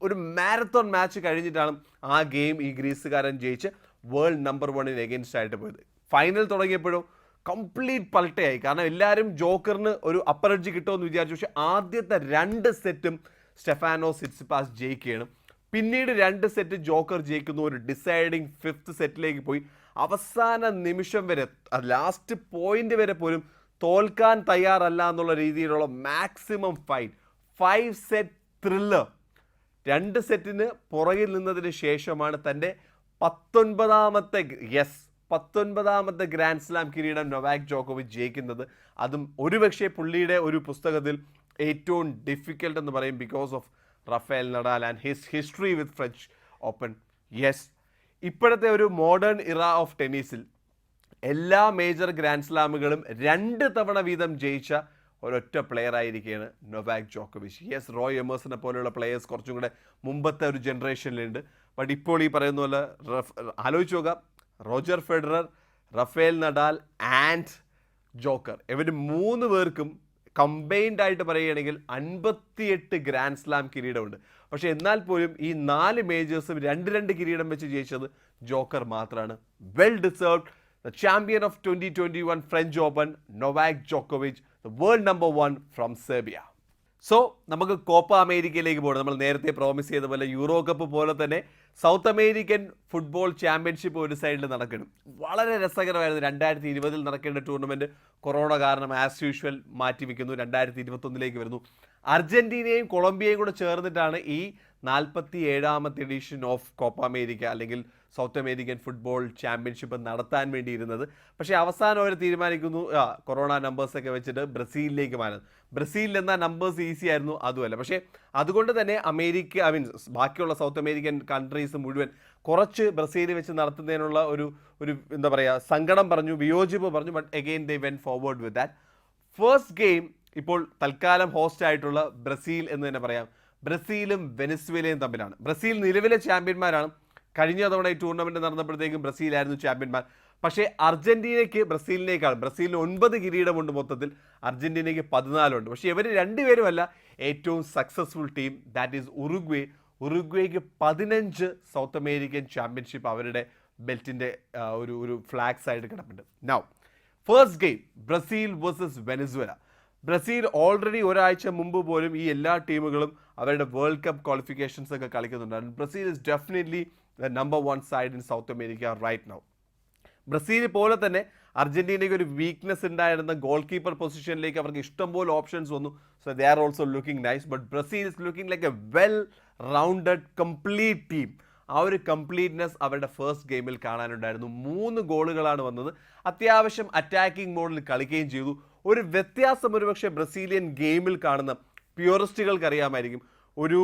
A: ഒരു മാരത്തോൺ മാച്ച് കഴിഞ്ഞിട്ടാണ് ആ ഗെയിം ഈ ഗ്രീസുകാരൻ ജയിച്ച് വേൾഡ് നമ്പർ 1 എഗെയിൻസ്റ്റ് ആയിട്ട് പോയത്. ഫൈനൽ തുടങ്ങിയപ്പോഴും കംപ്ലീറ്റ് പൾട്ടയായി. കാരണം എല്ലാവരും ജോക്കറിന് ഒരു അപ്പർ എഡ്ജ് കിട്ടുമെന്ന് വിചാരിച്ചു. പക്ഷേ ആദ്യത്തെ 2 സെറ്റും സ്റ്റെഫാനോ സിറ്റ്സിപാസ് ജയിക്കുകയാണ്. പിന്നീട് 2 സെറ്റ് ജോക്കർ ജയിക്കുന്നു. ഒരു ഡിസൈഡിങ് 5th സെറ്റിലേക്ക് പോയി. അവസാന നിമിഷം വരെ, ലാസ്റ്റ് പോയിന്റ് വരെ പോലും തോൽക്കാൻ തയ്യാറല്ല എന്നുള്ള രീതിയിലുള്ള മാക്സിമം ഫൈറ്റ്, 5 സെറ്റ് ത്രില്ലർ. 2 സെറ്റിന് പുറകിൽ നിന്നതിന് ശേഷമാണ് തൻ്റെ 19ാമത്തെ ഗ്രാൻഡ് സ്ലാം കിരീടം നൊവാക് ജോക്കോവിച്ച് ജയിക്കുന്നത്. അതും ഒരുപക്ഷെ പുള്ളിയുടെ ഒരു പുസ്തകത്തിൽ ഏറ്റവും ഡിഫിക്കൽട്ട് എന്ന് പറയും, because of Rafael Nadal and his history with French Open. Yes, ഇപ്പോഴത്തെ ഒരു മോഡേൺ ഇറ ഓഫ് ടെന്നീസിൽ എല്ലാ മേജർ ഗ്രാൻഡ് സ്ലാമുകളും 2 തവണ വീതം ജയിച്ച ഒരൊറ്റ പ്ലെയർ ആയിരിക്കുകയാണ് നൊവാക് ജോക്കോവിച്ച്. യെസ്, റോയ് എമേഴ്സനെ പോലെയുള്ള പ്ലെയേഴ്സ് കുറച്ചും കൂടെ മുമ്പത്തെ ഒരു ജനറേഷനിലുണ്ട്. ബട്ട് ഇപ്പോൾ ഈ പറയുന്ന പോലെ ആലോചിച്ച് നോക്കാം, Roger Federer, Rafael Nadal and Joker, ഇവർ 3 പേർക്കും കമ്പൈൻഡ് ആയിട്ട് പറയുകയാണെങ്കിൽ 58 ഗ്രാൻഡ് സ്ലാം കിരീടമുണ്ട്. പക്ഷേ എന്നാൽ പോലും ഈ 4 മേജേഴ്സും 2 കിരീടം വെച്ച് ജയിച്ചത് ജോക്കർ മാത്രമാണ്. Well deserved. The champion of 2021 French Open Novak ജോക്കോവിച്ച്, the world number 1 from Serbia. So നമുക്ക് കോപ്പ അമേരിക്കയിലേക്ക് പോകണം. നമ്മൾ നേരത്തെ പ്രോമിസ് ചെയ്ത പോലെ യൂറോ കപ്പ് പോലെ തന്നെ സൗത്ത് അമേരിക്കൻ ഫുട്ബോൾ ചാമ്പ്യൻഷിപ്പ് ഒരു സൈഡിൽ നടക്കണം. വളരെ രസകരമായിരുന്നു. 2020 നടക്കേണ്ട ടൂർണമെൻറ്റ് കൊറോണ കാരണം ആസ് യൂഷ്വൽ മാറ്റിവെക്കുന്നു, 2021 വരുന്നു. അർജന്റീനയും കൊളംബിയയും കൂടെ ചേർന്നിട്ടാണ് ഈ 47ാമത്തെ എഡിഷൻ ഓഫ് കോപ്പ അമേരിക്ക അല്ലെങ്കിൽ സൗത്ത് അമേരിക്കൻ ഫുട്ബോൾ ചാമ്പ്യൻഷിപ്പ് നടത്താൻ വേണ്ടിയിരുന്നത്. പക്ഷേ അവസാനം അവർ തീരുമാനിക്കുന്നു കൊറോണ നമ്പേഴ്സൊക്കെ വെച്ചിട്ട് ബ്രസീലിലേക്ക് മാറുന്നത്. ബ്രസീലിൽ എന്നാൽ നമ്പേഴ്സ് ഈസി ആയിരുന്നു, അതുമല്ല. പക്ഷേ അതുകൊണ്ട് തന്നെ ബാക്കിയുള്ള സൗത്ത് അമേരിക്കൻ കൺട്രീസ് മുഴുവൻ കുറച്ച് ബ്രസീലിൽ വെച്ച് നടത്തുന്നതിനുള്ള ഒരു എന്താ പറയുക സങ്കടം പറഞ്ഞു, വിയോജിപ്പ് പറഞ്ഞു. But again they when forward with that. First game ഇപ്പോൾ തൽക്കാലം ഹോസ്റ്റ് ആയിട്ടുള്ള ബ്രസീൽ എന്ന് തന്നെ പറയാം. ബ്രസീലും വെനസ്വേലയും തമ്മിലാണ്. ബ്രസീൽ നിലവിലെ ചാമ്പ്യന്മാരാണ്. കഴിഞ്ഞ തവണ ഈ ടൂർണമെന്റ് നടന്നപ്പോഴത്തേക്കും ബ്രസീലായിരുന്നു ചാമ്പ്യന്മാർ. പക്ഷേ അർജന്റീനയ്ക്ക് ബ്രസീലിനേക്കാൾ, ബ്രസീലിന് 9 കിരീടമുണ്ട് മൊത്തത്തിൽ, അർജന്റീനയ്ക്ക് 14 ഉണ്ട്. പക്ഷേ ഇവർ രണ്ടുപേരുമല്ല ഏറ്റവും successful team, that is Uruguay. ഉറുഗ്വേക്ക് 15 സൗത്ത് അമേരിക്കൻ ചാമ്പ്യൻഷിപ്പ് അവരുടെ ബെൽറ്റിൻ്റെ ഒരു ഫ്ലാഗ്സ് ആയിട്ട് കിടപ്പുണ്ട്. Now first game Brazil versus Venezuela. Brazil already ഒരാഴ്ച മുമ്പ് പോലും ഈ എല്ലാ ടീമുകളും അവരുടെ വേൾഡ് കപ്പ് ക്വാളിഫിക്കേഷൻസ് ഒക്കെ കളിക്കുന്നുണ്ടായിരുന്നു. Brazil is definitely the number 1 side in South America right now. Brazil പോലെ തന്നെ അർജന്റീനയ്ക്ക് ഒരു വീക്ക്നെസ് ഉണ്ടായിരുന്ന ഗോൾ കീപ്പർ പൊസിഷനിലേക്ക് അവർക്ക് ഇഷ്ടംപോലെ ഓപ്ഷൻസ് വന്നു. So they are also looking nice. But Brazil is looking like A well rounded complete team. ആ ഒരു കംപ്ലീറ്റ്നെസ് അവരുടെ ഫസ്റ്റ് ഗെയിമിൽ കാണാനുണ്ടായിരുന്നു. 3 ഗോളുകളാണ് വന്നത്. അത്യാവശ്യം അറ്റാക്കിംഗ് മോഡിൽ കളിക്കുകയും ചെയ്തു. ഒരു വ്യത്യാസം ഒരുപക്ഷെ ബ്രസീലിയൻ ഗെയിമിൽ കാണുന്ന പ്യൂറിസ്റ്റുകൾക്ക് അറിയാമായിരിക്കും. ഒരു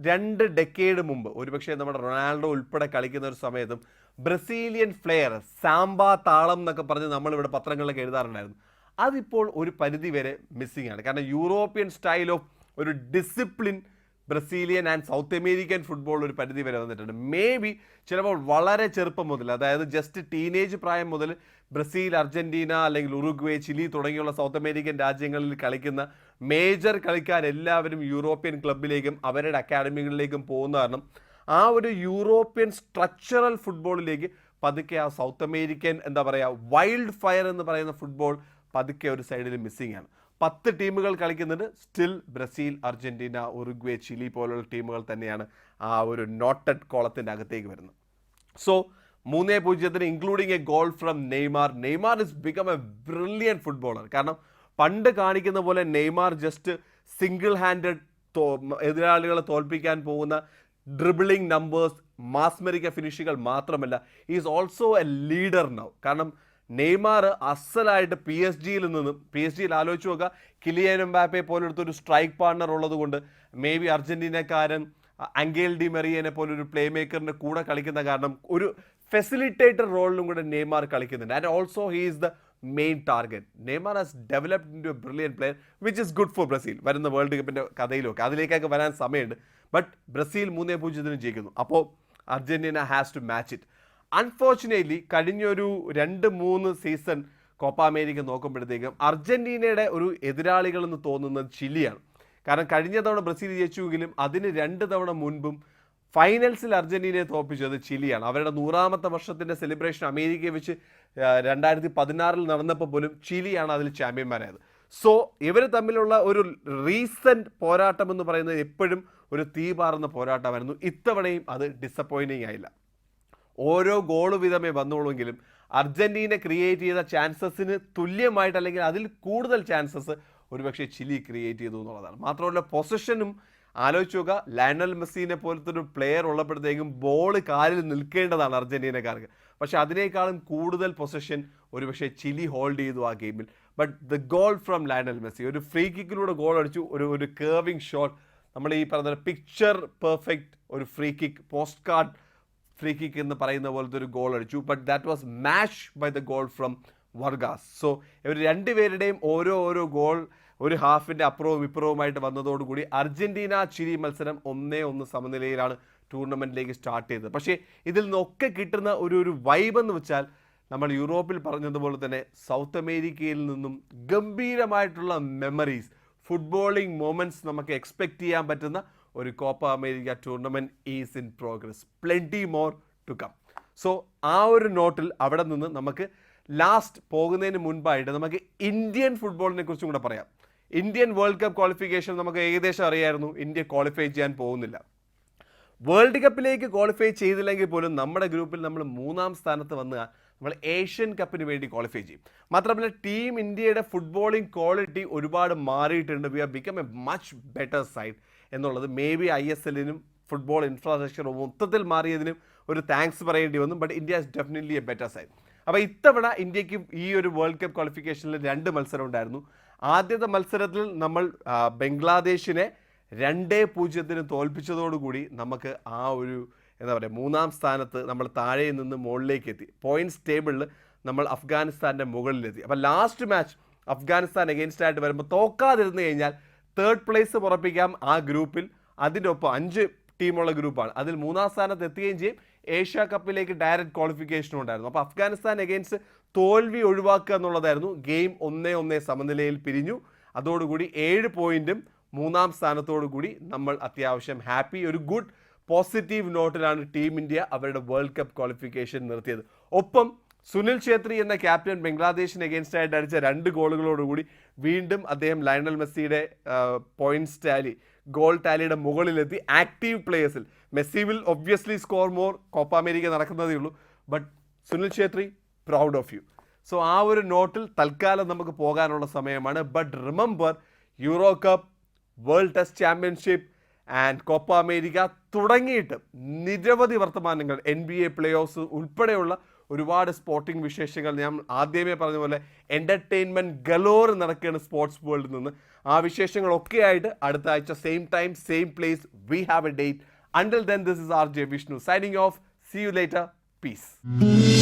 A: 2 ഡെക്കേഡ് മുമ്പ് ഒരുപക്ഷെ നമ്മുടെ റൊണാൾഡോ ഉൾപ്പെടെ കളിക്കുന്ന ഒരു സമയത്തും ബ്രസീലിയൻ ഫ്ലെയർ, സാമ്പ താളം എന്നൊക്കെ പറഞ്ഞ് നമ്മളിവിടെ പത്രങ്ങളിലൊക്കെ എഴുതാറുണ്ടായിരുന്നു. അതിപ്പോൾ ഒരു പരിധി വരെ മിസ്സിംഗ് ആണ്. കാരണം യൂറോപ്യൻ സ്റ്റൈൽ ഓഫ് ഒരു discipline Brazilian and south American football ഒരു പരിധി വരെ വന്നിട്ടുണ്ട്. മേ ബി ചിലപ്പോൾ വളരെ ചെറുപ്പം മുതൽ, അതായത് ജസ്റ്റ് ടീനേജ് പ്രായം മുതൽ ബ്രസീൽ, അർജന്റീന അല്ലെങ്കിൽ ഉറുഗ്വേ, ചിലി തുടങ്ങിയുള്ള സൗത്ത് അമേരിക്കൻ രാജ്യങ്ങളിൽ കളിക്കുന്ന മേജർ കളിക്കാരെല്ലാവരും യൂറോപ്യൻ ക്ലബിലേക്കും അവരുടെ അക്കാഡമികളിലേക്കും പോകുന്ന കാരണം ആ ഒരു യൂറോപ്യൻ സ്ട്രക്ചറൽ ഫുട്ബോളിലേക്ക് പതുക്കെ ആ സൗത്ത് അമേരിക്കൻ എന്താ പറയുക വൈൽഡ് ഫയർ എന്ന് പറയുന്ന ഫുട്ബോൾ പതുക്കെ ഒരു സൈഡിൽ മിസ്സിംഗ് ആണ്. 10 ടീമുകൾ കളിക്കുന്നുണ്ട്. Still Brazil, Argentina, Uruguay, Chile പോലുള്ള ടീമുകൾ തന്നെയാണ് ആ ഒരു നോട്ടഡ് കോളത്തിൻ്റെ അകത്തേക്ക് വരുന്നത്. So 3-0 including A goal from Neymar. Neymar is become A brilliant footballer. കാരണം പണ്ട് കാണിക്കുന്ന പോലെ നെയ്മാർ ജസ്റ്റ് സിംഗിൾ ഹാൻഡഡ് എതിരാളികളെ തോൽപ്പിക്കാൻ പോകുന്ന ഡ്രിബിളിംഗ് നമ്പേഴ്സ്, മാസ്മരിക ഫിനിഷുകൾ മാത്രമല്ല, is also A leader now. കാരണം നെയ്മാർ അസലായിട്ട് പി എസ് ജിയിൽ ആലോചിച്ച് നോക്കുക, കിലിയൻ എംബാപ്പെ പോലെടുത്ത ഒരു സ്ട്രൈക്ക് പാർട്ണർ ഉള്ളത് കൊണ്ട് മേ ബി അർജന്റീനക്കാരൻ അംഗേൽ ഡി മറിയനെ പോലൊരു പ്ലേ മേക്കറിൻ്റെ കൂടെ കളിക്കുന്ന കാരണം ഒരു ഫെസിലിറ്റേറ്റർ റോളിലും കൂടെ നെയ്മാർ കളിക്കുന്നുണ്ട്. And also he is the main target. Neymar has developed into a brilliant player which is good for Brazil. വരുന്ന വേൾഡ് കപ്പിൻ്റെ കഥയിലൊക്കെ അതിലേക്കൊക്കെ വരാൻ സമയമുണ്ട്. ബട്ട് ബ്രസീൽ 3-0 ജയിക്കുന്നു. അപ്പോൾ Argentina has to match it. Unfortunately കഴിഞ്ഞൊരു 2-3 സീസൺ കോപ്പ അമേരിക്ക നോക്കുമ്പോഴത്തേക്കും അർജന്റീനയുടെ ഒരു എതിരാളികളെന്ന് തോന്നുന്നത് ചിലിയാണ്. കാരണം കഴിഞ്ഞ തവണ ബ്രസീൽ ജയിച്ചുവെങ്കിലും അതിന് 2 തവണ മുൻപും ഫൈനൽസിൽ അർജന്റീനയെ തോൽപ്പിച്ചത് ചിലിയാണ്. അവരുടെ 100ാമത്തെ വർഷത്തിൻ്റെ സെലിബ്രേഷൻ അമേരിക്കയെ വെച്ച് 2016 നടന്നപ്പോൾ പോലും ചിലിയാണ് അതിൽ ചാമ്പ്യന്മാരായത്. സോ ഇവർ തമ്മിലുള്ള ഒരു റീസെൻറ്റ് പോരാട്ടം എന്ന് പറയുന്നത് എപ്പോഴും ഒരു തീപാറുന്ന പോരാട്ടമായിരുന്നു. ഇത്തവണയും അത് ഡിസപ്പോയിൻറ്റിങ് ആയില്ല. ഓരോ ഗോള് വീതമേ വന്നോളൂവെങ്കിലും അർജന്റീന ക്രിയേറ്റ് ചെയ്ത ചാൻസസിന് തുല്യമായിട്ട് അല്ലെങ്കിൽ അതിൽ കൂടുതൽ ചാൻസസ് ഒരുപക്ഷെ ചിലി ക്രിയേറ്റ് ചെയ്തു എന്നുള്ളതാണ്. മാത്രമല്ല പൊസിഷനും ആലോചിച്ച് നോക്കുക, ലയണൽ മെസ്സിനെ പോലത്തെ ഒരു പ്ലെയർ ഉള്ളപ്പോഴത്തേക്കും ബോൾ കാലിൽ നിൽക്കേണ്ടതാണ് അർജന്റീനക്കാർക്ക്. പക്ഷേ അതിനേക്കാളും കൂടുതൽ പൊസിഷൻ ഒരുപക്ഷെ ചിലി ഹോൾഡ് ചെയ്തു ആ ഗെയിമിൽ. But the goal from Lionel Messi, ഒരു ഫ്രീ കിക്കിലൂടെ ഗോൾ അടിച്ചു. ഒരു കേർവിങ് ഷോട്ട്, നമ്മൾ ഈ പറഞ്ഞ പിക്ചർ പെർഫെക്റ്റ് ഒരു free kick, post card free kick എന്ന് പറയുന്ന പോലത്തെ ഒരു ഗോൾ അടിച്ചു. But that was matched by the goal from Vargas. So ഇവർ രണ്ടുപേരുടെയും ഓരോ ഗോൾ ഒരു ഹാഫിൻ്റെ അപ്പുറവും ഇപ്പുറവുമായിട്ട് വന്നതോടുകൂടി അർജന്റീന ചിലി മത്സരം 1-1 സമനിലയിലാണ് ടൂർണമെൻറ്റിലേക്ക് സ്റ്റാർട്ട് ചെയ്തത്. പക്ഷേ ഇതിൽ നിന്നൊക്കെ കിട്ടുന്ന ഒരു വൈബ് എന്ന് വെച്ചാൽ നമ്മൾ യൂറോപ്പിൽ പറഞ്ഞതുപോലെ തന്നെ സൗത്ത് അമേരിക്കയിൽ നിന്നും ഗംഭീരമായിട്ടുള്ള മെമ്മറീസ്, ഫുട്ബോളിംഗ് മൊമെൻറ്റ്സ് നമുക്ക് എക്സ്പെക്റ്റ് ചെയ്യാൻ പറ്റുന്ന ഒരു Copa America tournament is in progress. Plenty more to come. So ആ ഒരു നോട്ടിൽ അവിടെ നിന്ന് നമുക്ക് ലാസ്റ്റ് പോകുന്നതിന് മുൻപായിട്ട് നമുക്ക് ഇന്ത്യൻ ഫുട്ബോളിനെ കുറിച്ചും കൂടെ പറയാം. ഇന്ത്യൻ വേൾഡ് കപ്പ് ക്വാളിഫിക്കേഷൻ നമുക്ക് ഏകദേശം അറിയായിരുന്നു, ഇന്ത്യ ക്വാളിഫൈ ചെയ്യാൻ പോകുന്നില്ല. വേൾഡ് കപ്പിലേക്ക് ക്വാളിഫൈ ചെയ്തില്ലെങ്കിൽ പോലും നമ്മുടെ ഗ്രൂപ്പിൽ നമ്മൾ 3ാം സ്ഥാനത്ത് വന്ന് നമ്മൾ ഏഷ്യൻ കപ്പിന് വേണ്ടി ക്വാളിഫൈ ചെയ്യും. മാത്രമല്ല ടീം ഇന്ത്യയുടെ ഫുട്ബോളിംഗ് ക്വാളിറ്റി ഒരുപാട് മാറിയിട്ടുണ്ട്. We have become A much better side എന്നുള്ളത് മേ ബി ISLനും ഫുട്ബോൾ ഇൻഫ്രാസ്ട്രക്ചർ മൊത്തത്തിൽ മാറിയതിനും ഒരു താങ്ക്സ് പറയേണ്ടി വന്നു. But India is definitely A better side. അപ്പോൾ ഇത്തവണ ഇന്ത്യക്ക് ഈ ഒരു വേൾഡ് കപ്പ് ക്വാളിഫിക്കേഷനിൽ 2 മത്സരം ഉണ്ടായിരുന്നു. ആദ്യത്തെ മത്സരത്തിൽ നമ്മൾ ബംഗ്ലാദേശിനെ 2-0 തോൽപ്പിച്ചതോടുകൂടി നമുക്ക് ആ ഒരു എന്താ പറയുക 3ാം സ്ഥാനത്ത് നമ്മൾ താഴെ നിന്ന് മുകളിലേക്ക് എത്തി. പോയിൻറ്റ്സ് ടേബിളിൽ നമ്മൾ അഫ്ഗാനിസ്ഥാൻ്റെ മുകളിലെത്തി. അപ്പോൾ ലാസ്റ്റ് മാച്ച് അഫ്ഗാനിസ്ഥാൻ അഗെയിൻസ്റ്റ് ആയിട്ട് വരുമ്പോൾ തോക്കാതിരുന്നു കഴിഞ്ഞാൽ തേർഡ് പ്ലേസ് ഉറപ്പിക്കാം ആ ഗ്രൂപ്പിൽ. അതിൻ്റെ ഒപ്പം 5 ടീമുള്ള ഗ്രൂപ്പാണ്. അതിൽ 3-ാം സ്ഥാനത്ത് എത്തുകയും ചെയ്യും. ഏഷ്യ കപ്പിലേക്ക് ഡയറക്റ്റ് ക്വാളിഫിക്കേഷനും ഉണ്ടായിരുന്നു. അപ്പോൾ അഫ്ഗാനിസ്ഥാൻ അഗെയിൻസ്റ്റ് തോൽവി ഒഴിവാക്കുക എന്നുള്ളതായിരുന്നു. ഗെയിം 1-1 സമനിലയിൽ പിരിഞ്ഞു. അതോടുകൂടി 7 പോയിന്റും 3-ാം സ്ഥാനത്തോടു കൂടി നമ്മൾ അത്യാവശ്യം ഹാപ്പി. ഒരു ഗുഡ് പോസിറ്റീവ് നോട്ടിലാണ് ടീം ഇന്ത്യ അവരുടെ വേൾഡ് കപ്പ് ക്വാളിഫിക്കേഷൻ നിർത്തിയത്. ഒപ്പം സുനിൽ ഛേത്രി എന്ന ക്യാപ്റ്റൻ ബംഗ്ലാദേശിന് അഗെയിൻസ്റ്റ് ആയിട്ട് അടിച്ച 2 ഗോളുകളോടുകൂടി വീണ്ടും അദ്ദേഹം ലയണൽ മെസ്സിയുടെ പോയിന്റ്സ് ടാലി, ഗോൾ ടാലിയുടെ മുകളിലെത്തി. ആക്റ്റീവ് പ്ലേയേഴ്സിൽ Messi will obviously score more, Copa America നടക്കുന്നതേ ഉള്ളൂ. But Sunil Chhetri, proud of you. So ആ ഒരു നോട്ടിൽ തൽക്കാലം നമുക്ക് പോകാനുള്ള സമയമാണ്. But remember, Euro cup, world test championship and Copa America തുടങ്ങിയിട്ട് നിരവധി വർത്തമാനങ്ങൾ, NBA പ്ലേ ഓഫ്സ് ഉൾപ്പെടെയുള്ള ഒരുപാട് സ്പോർട്ടിംഗ് വിശേഷങ്ങൾ ഞാൻ ആദ്യമേ പറഞ്ഞ പോലെ എൻ്റർടൈൻമെൻറ്റ് ഗലോർ നടക്കുകയാണ് സ്പോർട്സ് വേൾഡിൽ നിന്ന്. ആ വിശേഷങ്ങളൊക്കെ ആയിട്ട് അടുത്ത ആഴ്ച same time same place we have A date. Until then, this is RJ Vishnu signing off. See you later. Peace.